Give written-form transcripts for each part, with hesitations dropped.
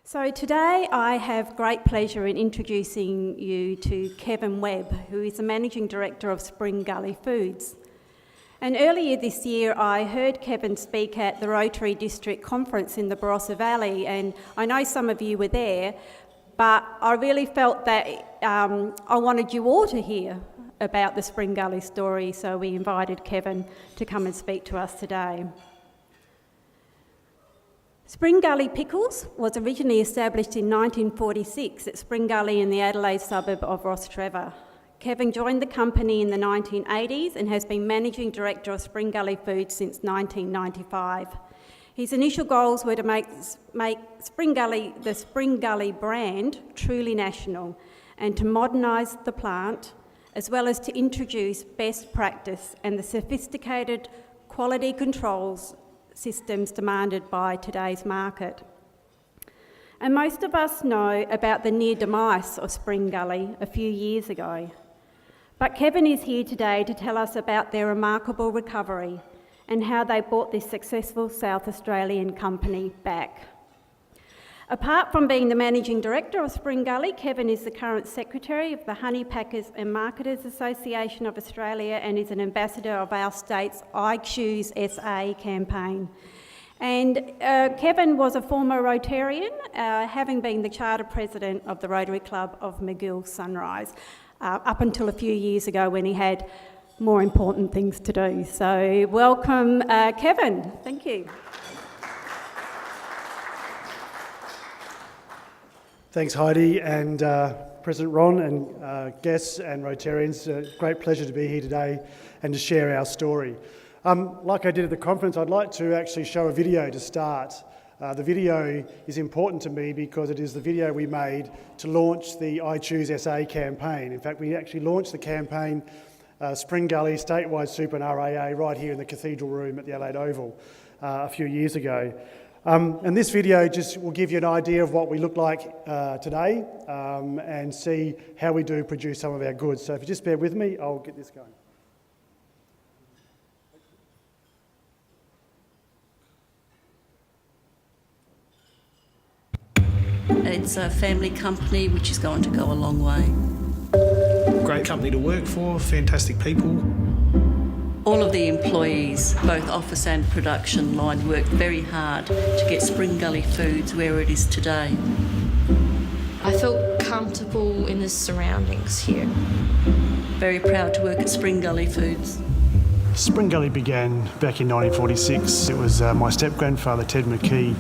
So today I have great pleasure in introducing you to Kevin Webb, who is the Managing Director of Spring Gully Foods. And earlier this year I heard Kevin speak at the Rotary District Conference in the Barossa Valley, and I know some of you were there, but I really felt that I wanted you all to hear about the Spring Gully story, so we invited Kevin to come and speak to us today. Spring Gully Pickles was originally established in 1946 at Spring Gully in the Adelaide suburb of Rostrevor. Kevin joined the company in the 1980s and has been Managing Director of Spring Gully Foods since 1995. His initial goals were to make the Spring Gully brand truly national and to modernise the plant, as well as to introduce best practice and the sophisticated quality controls systems demanded by today's market. And most of us know about the near demise of Spring Gully a few years ago. But Kevin is here today to tell us about their remarkable recovery and how they brought this successful South Australian company back. Apart from being the Managing Director of Spring Gully, Kevin is the current Secretary of the Honey Packers and Marketers Association of Australia and is an ambassador of our state's I Choose SA campaign. And Kevin was a former Rotarian, having been the Charter President of the Rotary Club of McGill Sunrise, up until a few years ago when he had more important things to do. So welcome, Kevin. Thank you. Thanks, Heidi, and President Ron, and guests and Rotarians. Great pleasure to be here today and to share our story. Like I did at the conference, I'd like to actually show a video to start. The video is important to me because it is the video we made to launch the I Choose SA campaign. In fact, we actually launched the campaign, Spring Gully, statewide super and RAA, right here in the Cathedral Room at the Adelaide Oval a few years ago. And this video just will give you an idea of what we look like today and see how we do produce some of our goods. So if you just bear with me, I'll get this going. It's a family company which is going to go a long way. Great company to work for, fantastic people. All of the employees, both office and production line, worked very hard to get Spring Gully Foods where it is today. I felt comfortable in the surroundings here. Very proud to work at Spring Gully Foods. Spring Gully began back in 1946. It was my step-grandfather, Ted McKee,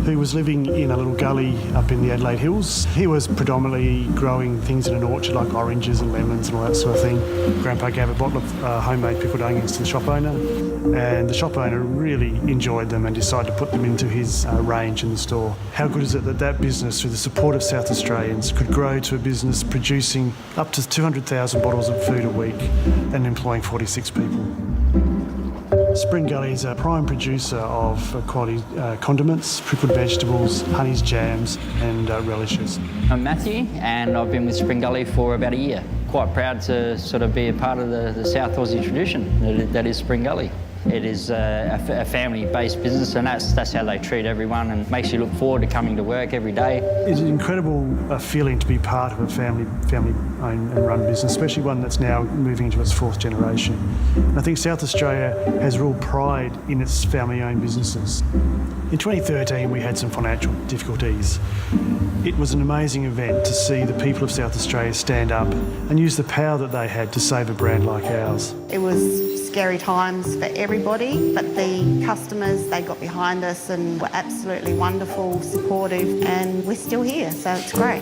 who was living in a little gully up in the Adelaide Hills. He was predominantly growing things in an orchard like oranges and lemons and all that sort of thing. Grandpa gave a bottle of homemade pickled onions to the shop owner, and the shop owner really enjoyed them and decided to put them into his range in the store. How good is it that that business, through the support of South Australians, could grow to a business producing up to 200,000 bottles of food a week and employing 46 people. Spring Gully is a prime producer of quality condiments, pickled vegetables, honeys, jams and relishes. I'm Matthew and I've been with Spring Gully for about a year. Quite proud to sort of be a part of the South Aussie tradition that is Spring Gully. It is a family-based business and that's how they treat everyone and makes you look forward to coming to work every day. It's an incredible feeling to be part of a family-owned and run business, especially one that's now moving into its fourth generation. And I think South Australia has real pride in its family-owned businesses. In 2013 we had some financial difficulties. It was an amazing event to see the people of South Australia stand up and use the power that they had to save a brand like ours. It was scary times for everybody, but the customers, they got behind us and were absolutely wonderful, supportive, and we're still here, so it's great.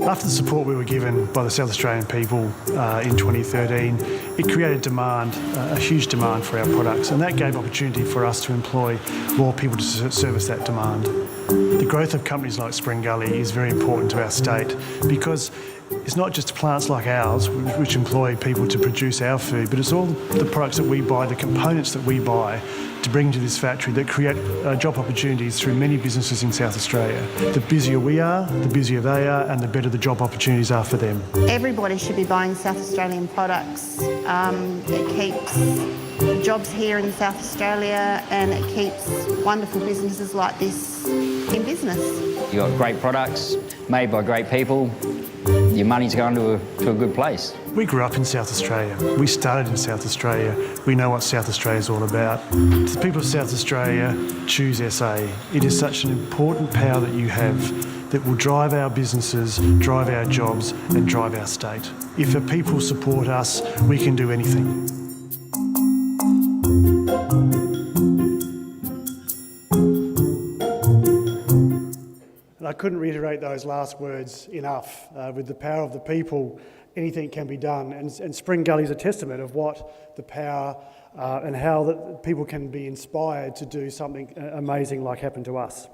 After the support we were given by the South Australian people in 2013, it created demand, a huge demand for our products, and that gave opportunity for us to employ more people to service that demand. The growth of companies like Spring Gully is very important to our state because it's not just plants like ours which employ people to produce our food, but it's all the products that we buy, the components that we buy to bring to this factory that create job opportunities through many businesses in South Australia. The busier we are, the busier they are, and the better the job opportunities are for them. Everybody should be buying South Australian products. It keeps jobs here in South Australia and it keeps wonderful businesses like this in in business. You got great products made by great people. Your money's going to a good place. We grew up in South Australia. We started in South Australia. We know what South Australia is all about. The people of South Australia choose SA. It is such an important power that you have that will drive our businesses, drive our jobs and drive our state. If the people support us, we can do anything. And I couldn't reiterate those last words enough. With the power of the people, anything can be done. And Spring Gully is a testament of what the power and how that people can be inspired to do something amazing like happened to us.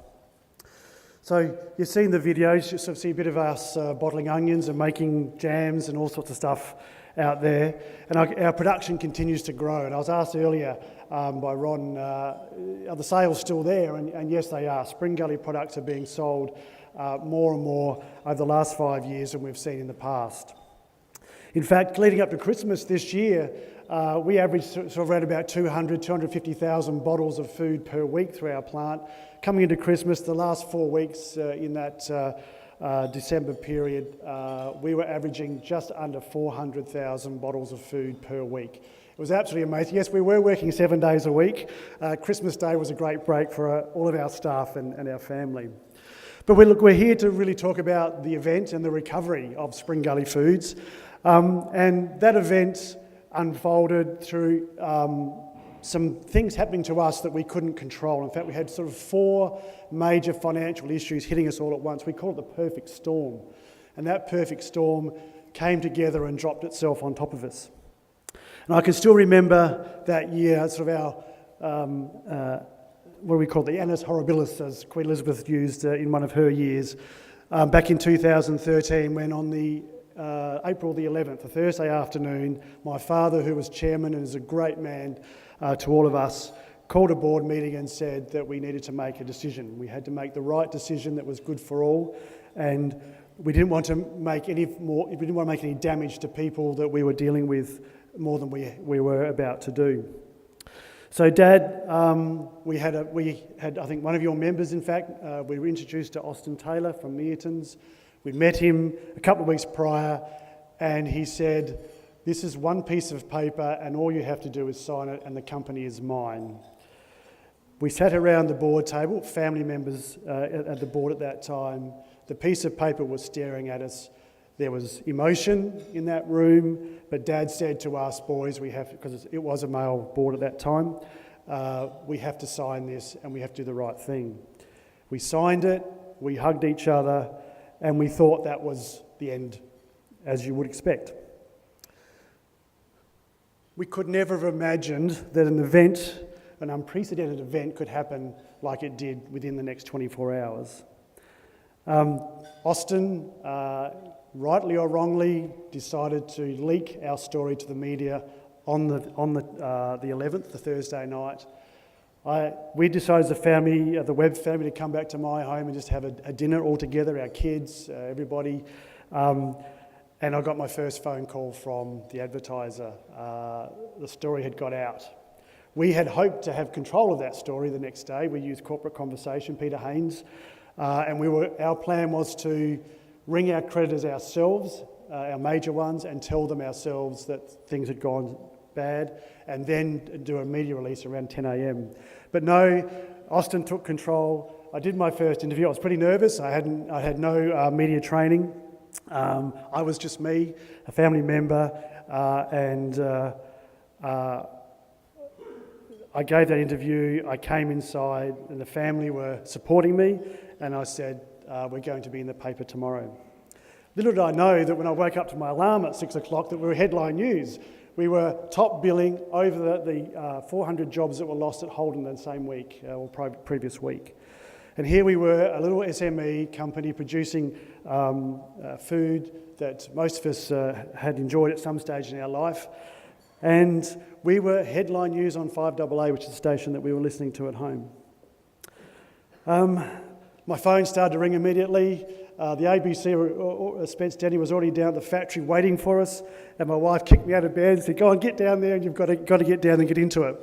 So you've seen the videos, you sort of see a bit of us bottling onions and making jams and all sorts of stuff out there. And our production continues to grow. And I was asked earlier by Ron, are the sales still there? And yes, they are. Spring Gully products are being sold more and more over the last 5 years than we've seen in the past. In fact, leading up to Christmas this year, we averaged sort of around about 250,000 bottles of food per week through our plant. Coming into Christmas, the last 4 weeks in that December period, we were averaging just under 400,000 bottles of food per week. It was absolutely amazing. Yes, we were working 7 days a week. Christmas Day was a great break for all of our staff and our family. But we're here to really talk about the event and the recovery of Spring Gully Foods. And that event unfolded through some things happening to us that we couldn't control. In fact, we had sort of 4 major financial issues hitting us all at once. We call it the perfect storm. And that perfect storm came together and dropped itself on top of us. And I can still remember that year, sort of our, what we call the annus horribilis, as Queen Elizabeth used in one of her years, back in 2013, when on the April the 11th, a Thursday afternoon, my father, who was chairman and is a great man to all of us, called a board meeting and said that we needed to make a decision. We had to make the right decision that was good for all, and we didn't want to make any damage to people that we were dealing with more than we were about to do. So, Dad, we had I think one of your members, in fact, we were introduced to Austin Taylor from Meartons. We met him a couple of weeks prior, and he said, "This is one piece of paper and all you have to do is sign it and the company is mine." We sat around the board table, family members at the board at that time. The piece of paper was staring at us. There was emotion in that room, but Dad said to us, "Boys, we have," because it was a male board at that time, "we have to sign this and we have to do the right thing." We signed it, we hugged each other, and we thought that was the end, as you would expect. We could never have imagined that an unprecedented event could happen like it did within the next 24 hours. Austin, rightly or wrongly, decided to leak our story to the media on the 11th, the Thursday night. We decided as a family, the Webb family, to come back to my home and just have a dinner all together, our kids, everybody. And I got my first phone call from the advertiser. The story had got out. We had hoped to have control of that story the next day. We used Corporate Conversation, Peter Haynes, and our plan was to ring our creditors ourselves, our major ones, and tell them ourselves that things had gone bad, and then do a media release around 10 a.m. But no, Austin took control. I did my first interview. I was pretty nervous. I had no media training. I was just me, a family member, and I gave that interview. I came inside, and the family were supporting me, and I said, "We're going to be in the paper tomorrow." Little did I know that when I woke up to my alarm at 6 o'clock that we were headline news. We were top billing over the 400 jobs that were lost at Holden that same week, or previous week. And here we were, a little SME company producing food that most of us had enjoyed at some stage in our life. And we were headline news on 5AA, which is the station that we were listening to at home. My phone started to ring immediately. The ABC, Spence Denny, was already down at the factory waiting for us, and my wife kicked me out of bed and said, "Go on, get down there, and you've got to get down and get into it."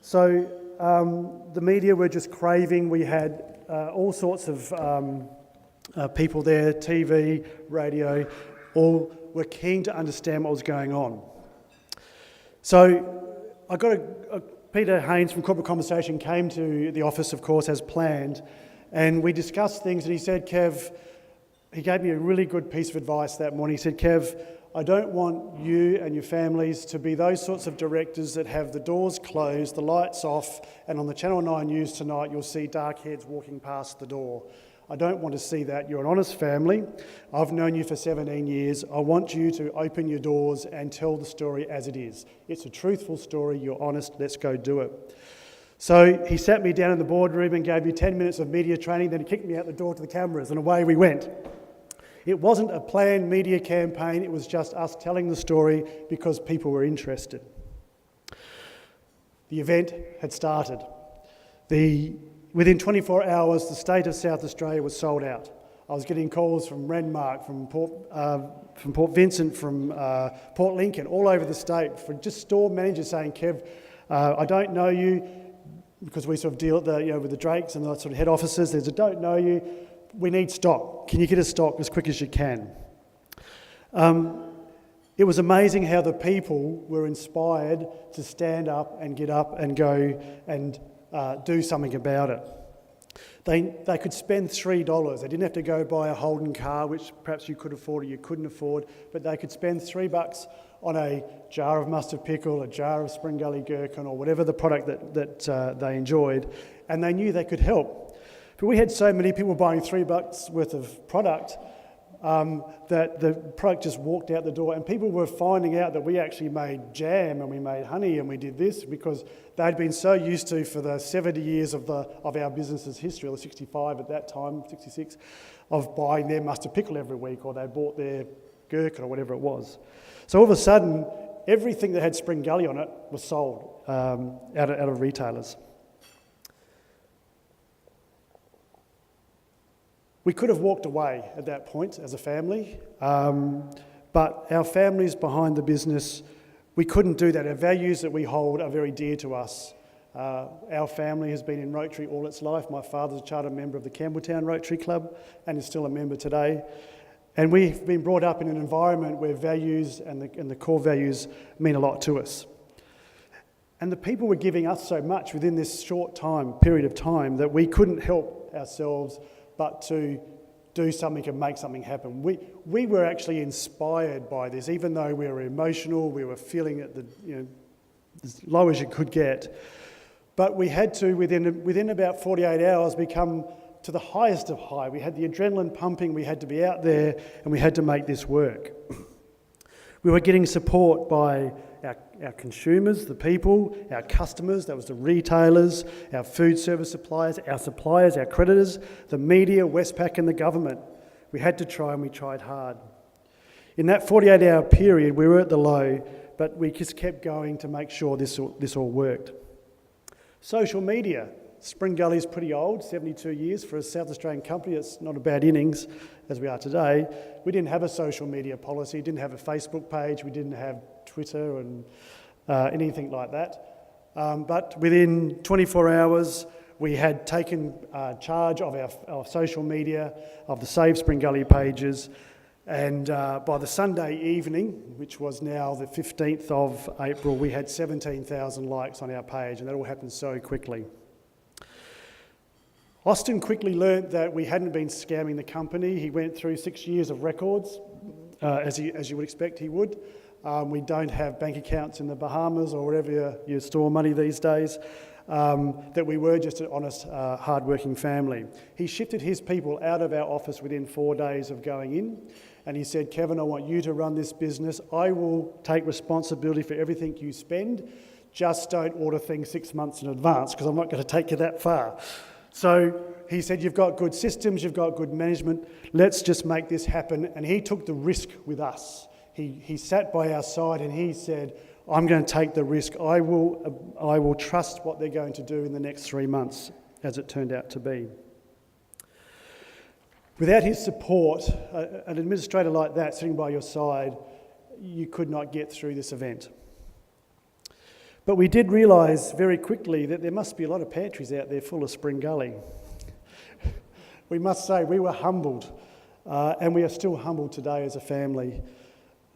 So the media were just craving. We had all sorts of people there, TV, radio, all were keen to understand what was going on. So I got Peter Haynes from Corporate Conversation came to the office, of course, as planned, and we discussed things, and he said, Kev, he gave me a really good piece of advice that morning. He said, Kev, I don't want you and your families to be those sorts of directors that have the doors closed, the lights off, and on the Channel 9 news tonight you'll see dark heads walking past the door. I don't want to see that. You're an honest family. I've known you for 17 years. I want you to open your doors and tell the story as it is. It's a truthful story. You're honest. Let's go do it. So he sat me down in the boardroom and gave me 10 minutes of media training. Then he kicked me out the door to the cameras and away we went. It wasn't a planned media campaign. It was just us telling the story because people were interested. The event had started. Within 24 hours, the state of South Australia was sold out. I was getting calls from Renmark, from Port Vincent, from Port Lincoln, all over the state, for just store managers saying, Kev, I don't know you, because we sort of deal with the Drakes and the sort of head offices. There's a don't know you. We need stock. Can you get us stock as quick as you can? It was amazing how the people were inspired to stand up and get up and go and do something about it. They could spend $3. They didn't have to go buy a Holden car, which perhaps you could afford or you couldn't afford, but they could spend $3 on a jar of mustard pickle, a jar of Spring Gully gherkin, or whatever the product that they enjoyed, and they knew they could help. But we had so many people buying $3 worth of product that the product just walked out the door, and people were finding out that we actually made jam and we made honey and we did this because they'd been so used to, for the 70 years of our business's history, or 65 at that time, 66, of buying their mustard pickle every week, or they bought their gherkin or whatever it was. So all of a sudden, everything that had Spring Gully on it was sold out of retailers. We could have walked away at that point as a family, but our families behind the business, we couldn't do that. Our values that we hold are very dear to us. Our family has been in Rotary all its life. My father's a charter member of the Campbelltown Rotary Club and is still a member today. And we've been brought up in an environment where values and the core values mean a lot to us. And the people were giving us so much within this short period of time that we couldn't help ourselves but to do something and make something happen. We were actually inspired by this, even though we were emotional, we were feeling it as low as you could get. But we had to, within about 48 hours, become to the highest of high. We had the adrenaline pumping, we had to be out there, and we had to make this work. We were getting support by our consumers, the people, our customers, that was the retailers, our food service suppliers, our creditors, the media, Westpac and the government. We had to try, and we tried hard. In that 48-hour period, we were at the low, but we just kept going to make sure this all worked. Social media. Spring Gully is pretty old, 72 years for a South Australian company. It's not a bad innings as we are today. We didn't have a social media policy, didn't have a Facebook page, we didn't have Twitter and anything like that. But within 24 hours, we had taken charge of our social media, of the Save Spring Gully pages, and by the Sunday evening, which was now the 15th of April, we had 17,000 likes on our page, and that all happened so quickly. Austin quickly learnt that we hadn't been scamming the company. He went through 6 years of records, as you would expect he would. We don't have bank accounts in the Bahamas or wherever you store money these days, that we were just an honest, hard-working family. He shifted his people out of our office within 4 days of going in, and he said, Kevin, I want you to run this business. I will take responsibility for everything you spend. Just don't order things 6 months in advance, because I'm not going to take you that far. So he said, you've got good systems, you've got good management, let's just make this happen. And he took the risk with us. He sat by our side and he said, I'm going to take the risk. I will trust what they're going to do in the next 3 months, as it turned out to be. Without his support, an administrator like that sitting by your side, you could not get through this event. But we did realise very quickly that there must be a lot of pantries out there full of Spring Gully. We must say we were humbled, and we are still humbled today as a family.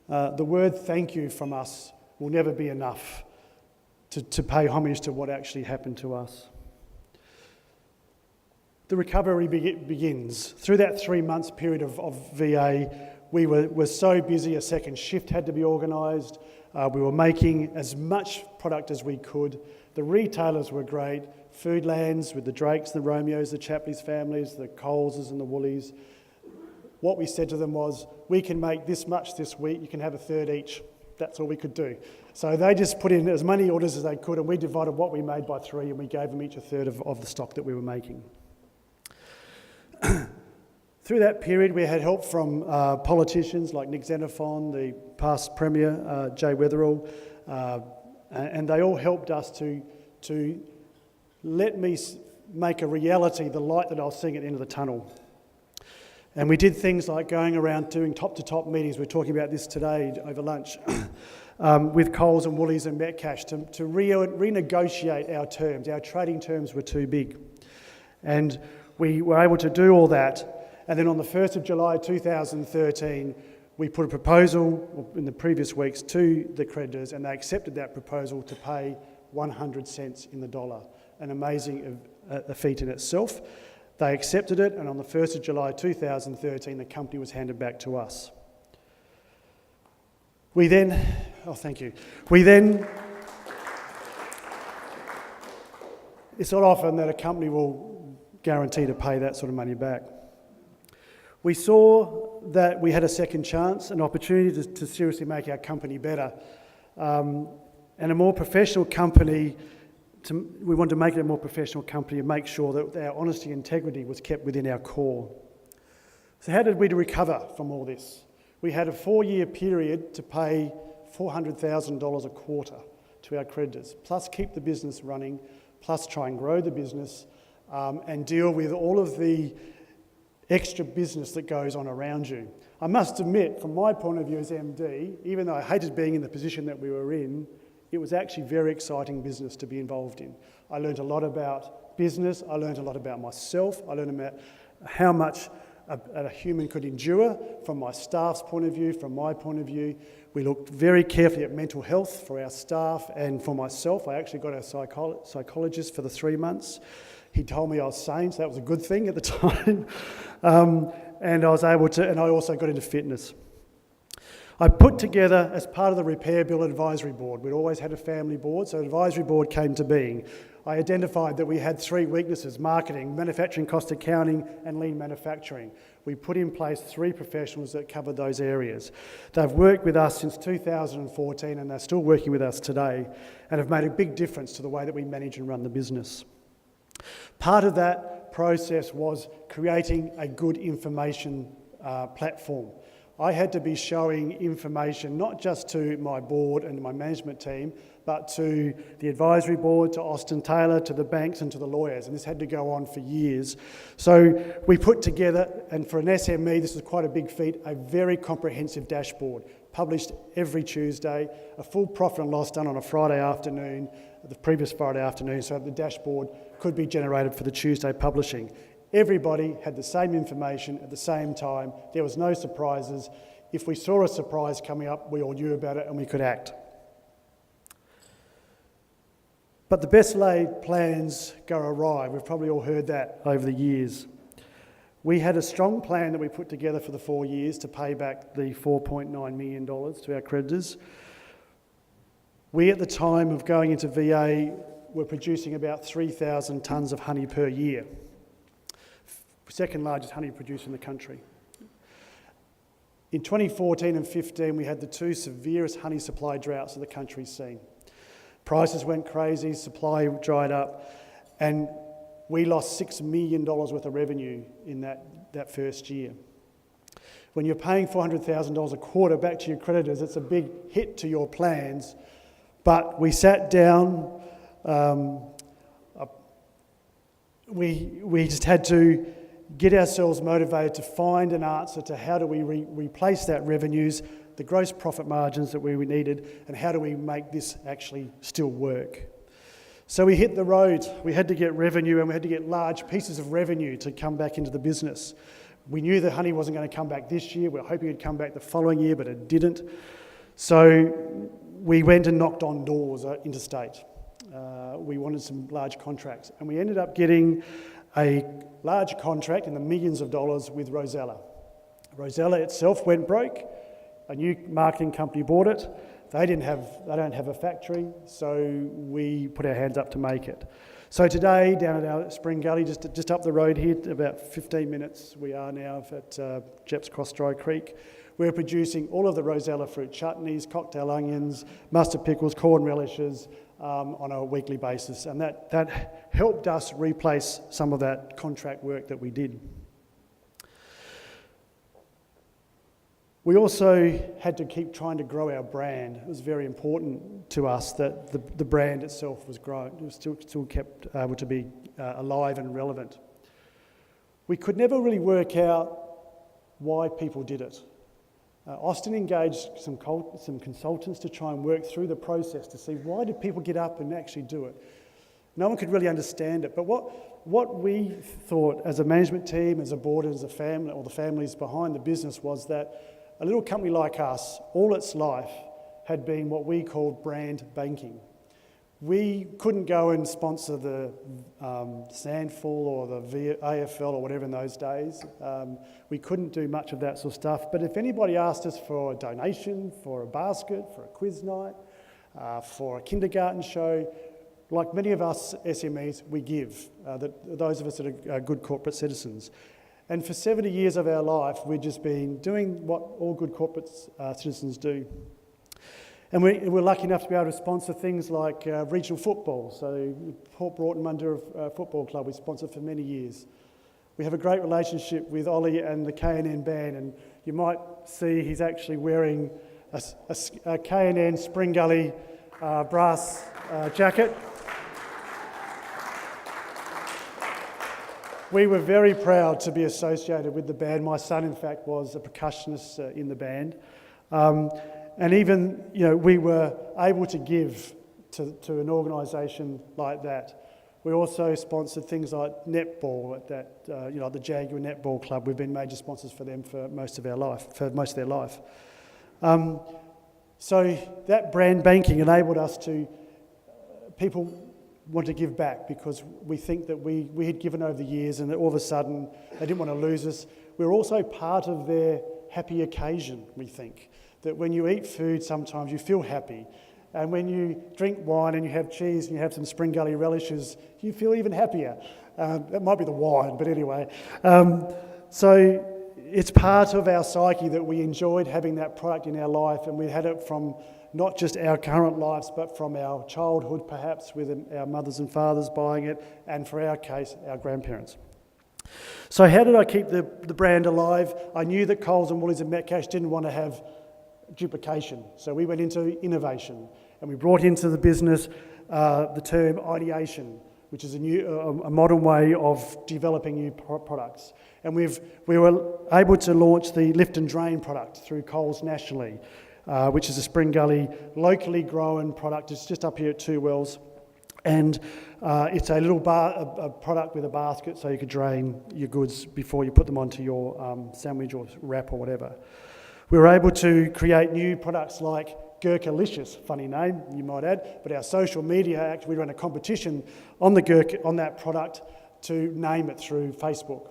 The word thank you from us will never be enough to pay homage to what actually happened to us. The recovery begins. Through that 3 months period of VA, we were so busy, a second shift had to be organised. We were making as much product as we could. The retailers were great. Foodlands with the Drakes, the Romeos, the Chapleys families, the Coleses and the Woolies. What we said to them was, we can make this much this week, you can have a third each. That's all we could do. So they just put in as many orders as they could, and we divided what we made by 3, and we gave them each a third of the stock that we were making. Through that period, we had help from politicians like Nick Xenophon, the past Premier, Jay Weatherall, and they all helped us to let me make a reality the light that I was seeing at the end of the tunnel. And we did things like going around doing top-to-top meetings, we're talking about this today over lunch, with Coles and Woolies and Metcash to renegotiate our terms. Our trading terms were too big. And we were able to do all that. And then on the 1st of July 2013, we put a proposal in the previous weeks to the creditors, and they accepted that proposal to pay 100 cents in the dollar. An amazing feat in itself. They accepted it, and on the 1st of July 2013, the company was handed back to us. It's not often that a company will guarantee to pay that sort of money back. We saw that we had a second chance, an opportunity to seriously make our company better, and a more professional company. We wanted to make it a more professional company and make sure that our honesty and integrity was kept within our core. So how did we recover from all this? We had a 4-year period to pay $400,000 a quarter to our creditors, plus keep the business running, plus try and grow the business, and deal with all of the extra business that goes on around you. I must admit, from my point of view as MD, even though I hated being in the position that we were in, it was actually very exciting business to be involved in. I learned a lot about business, I learned a lot about myself, I learned about how much a human could endure from my staff's point of view, from my point of view. We looked very carefully at mental health for our staff and for myself. I actually got a psychologist for the 3 months. He told me I was sane, so that was a good thing at the time. And I was able to, and I also got into fitness. I put together, as part of the Repair Bill Advisory Board, we'd always had a family board, so the advisory board came to being. I identified that we had 3 weaknesses: marketing, manufacturing cost accounting, and lean manufacturing. We put in place 3 professionals that covered those areas. They've worked with us since 2014, and they're still working with us today, and have made a big difference to the way that we manage and run the business. Part of that process was creating a good information platform. I had to be showing information not just to my board and my management team, but to the advisory board, to Austin Taylor, to the banks and to the lawyers, and this had to go on for years. So we put together, and for an SME this is quite a big feat, a very comprehensive dashboard, published every Tuesday, a full profit and loss done on a Friday afternoon, the previous Friday afternoon, so the dashboard could be generated for the Tuesday publishing. Everybody had the same information at the same time. There was no surprises. If we saw a surprise coming up, we all knew about it and we could act. But the best laid plans go awry. We've probably all heard that over the years. We had a strong plan that we put together for the 4 years to pay back the $4.9 million to our creditors. We, at the time of going into VA, were producing about 3,000 tonnes of honey per year. Second largest honey producer in the country. In 2014 and 15, we had the 2 severest honey supply droughts that the country's seen. Prices went crazy, supply dried up, and we lost $6 million worth of revenue in that first year. When you're paying $400,000 a quarter back to your creditors, it's a big hit to your plans. But we sat down, we just had to get ourselves motivated to find an answer to how do we replace that revenues, the gross profit margins that we needed, and how do we make this actually still work. So we hit the road. We had to get revenue, and we had to get large pieces of revenue to come back into the business. We knew the honey wasn't going to come back this year. We were hoping it'd come back the following year, but it didn't. So we went and knocked on doors interstate. We wanted some large contracts, and we ended up getting a large contract in the millions of dollars with Rosella. Rosella itself went broke. A new marketing company bought it. They don't have a factory, so we put our hands up to make it. So today, down at our Spring Gully, just up the road here, about 15 minutes, we are now at Jepp's Cross Dry Creek. We're producing all of the Rosella fruit chutneys, cocktail onions, mustard pickles, corn relishes on a weekly basis, and that helped us replace some of that contract work that we did. We also had to keep trying to grow our brand. It was very important to us that the brand itself was growing. It was still kept able to be alive and relevant. We could never really work out why people did it. Austin engaged some consultants to try and work through the process to see why did people get up and actually do it. No one could really understand it, but what we thought as a management team, as a board, as a family, or the families behind the business, was that a little company like us, all its life, had been what we called brand banking. We couldn't go and sponsor the Sandful or the AFL or whatever in those days. We couldn't do much of that sort of stuff. But if anybody asked us for a donation, for a basket, for a quiz night, for a kindergarten show, like many of us SMEs, we give, those of us that are good corporate citizens. And for 70 years of our life, we've just been doing what all good corporate citizens do. And we're lucky enough to be able to sponsor things like regional football. So Port Broughton Under Football Club we sponsored for many years. We have a great relationship with Ollie and the K&N band, and you might see he's actually wearing a K&N Spring Gully brass jacket. We were very proud to be associated with the band. My son, in fact, was a percussionist in the band. And even, we were able to give to an organisation like that. We also sponsored things like netball at that, the Jaguar Netball Club. We've been major sponsors for them for most of their life. So that brand banking enabled us to, people want to give back because we think that we had given over the years and that all of a sudden they didn't want to lose us. We're also part of their happy occasion, we think. That when you eat food, sometimes you feel happy. And when you drink wine and you have cheese and you have some Spring Gully relishes, you feel even happier. It might be the wine, but anyway. So it's part of our psyche that we enjoyed having that product in our life, and we had it from not just our current lives, but from our childhood, perhaps, with our mothers and fathers buying it, and for our case, our grandparents. So how did I keep the brand alive? I knew that Coles and Woolies and Metcash didn't want to have duplication, so we went into innovation, and we brought into the business the term ideation, which is a modern way of developing new products. And we were able to launch the Lift and Drain product through Coles nationally, which is a Spring Gully locally grown product. It's just up here at Two Wells, and it's a little a product with a basket so you could drain your goods before you put them onto your sandwich or wrap or whatever. We were able to create new products like Gurkalicious, funny name you might add, but our social media, actually we ran a competition on that product to name it through Facebook.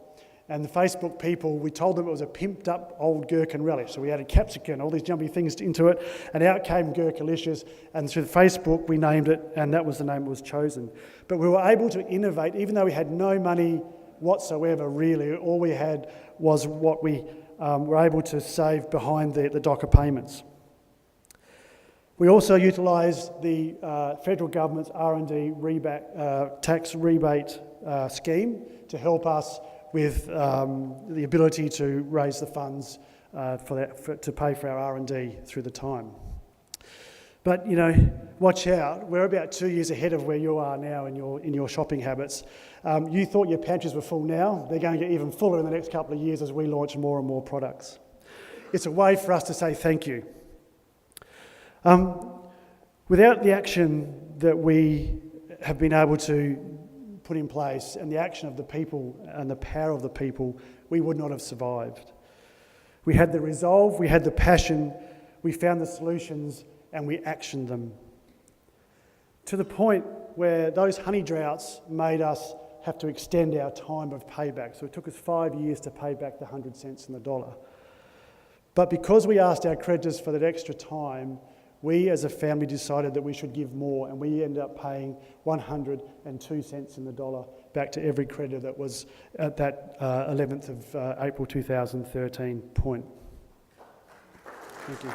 And the Facebook people, we told them it was a pimped up old gherkin relish. So we added capsicum, all these jumpy things into it, and out came Gurkalicious. And through Facebook, we named it, and that was the name that was chosen. But we were able to innovate, even though we had no money whatsoever, really. All we had was what we were able to save behind the DOCA payments. We also utilised the federal government's R&D tax rebate scheme to help us with the ability to raise the funds to pay for our R&D through the time. But, watch out. We're about 2 years ahead of where you are now in your shopping habits. You thought your pantries were full now. They're going to get even fuller in the next couple of years as we launch more and more products. It's a way for us to say thank you. Without the action that we have been able to put in place and the action of the people and the power of the people, we would not have survived. We had the resolve, we had the passion, we found the solutions, and we actioned them. To the point where those honey droughts made us have to extend our time of payback. So it took us 5 years to pay back the 100 cents in the dollar. But because we asked our creditors for that extra time, we as a family decided that we should give more, and we ended up paying 102 cents in the dollar back to every creditor that was at that 11th of April 2013 point. Thank you.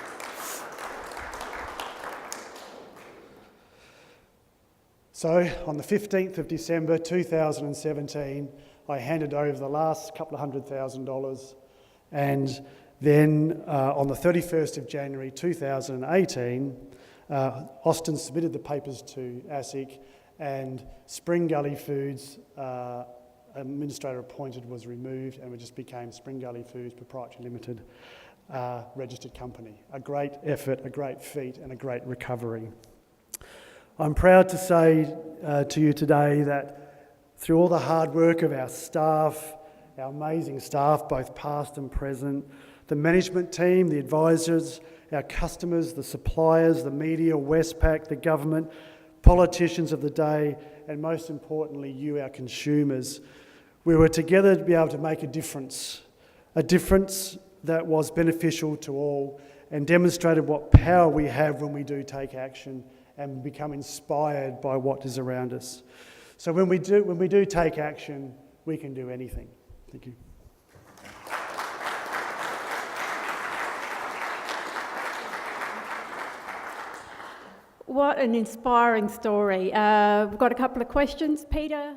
So on the 15th of December 2017, I handed over the last couple of $100,000, and then on the 31st of January 2018, Austin submitted the papers to ASIC, and Spring Gully Foods, administrator appointed, was removed, and we just became Spring Gully Foods Proprietary Limited, registered company. A great effort, a great feat, and a great recovery. I'm proud to say to you today that through all the hard work of our staff, our amazing staff, both past and present, the management team, the advisors, our customers, the suppliers, the media, Westpac, the government, politicians of the day, and most importantly, you, our consumers, we were together to be able to make a difference that was beneficial to all and demonstrated what power we have when we do take action and become inspired by what is around us. So when we do take action, we can do anything. Thank you. What an inspiring story. We've got a couple of questions. Peter?